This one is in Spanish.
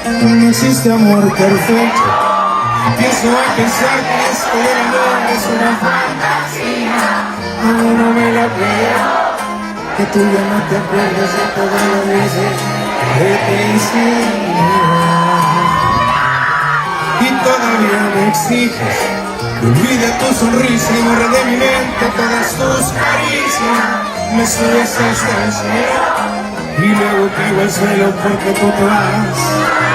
No existe amor perfecto. Empiezo a pensar que esto del amor es una fantasía. Aún no me lo creo, que tú ya no te acuerdas de todo lo veces que te hice. Y todavía me exiges que olvide tu sonrisa y borre de mi mente todas tus caricias. Me subes hasta el cielo y luego caigo al suelo porque tú te vas.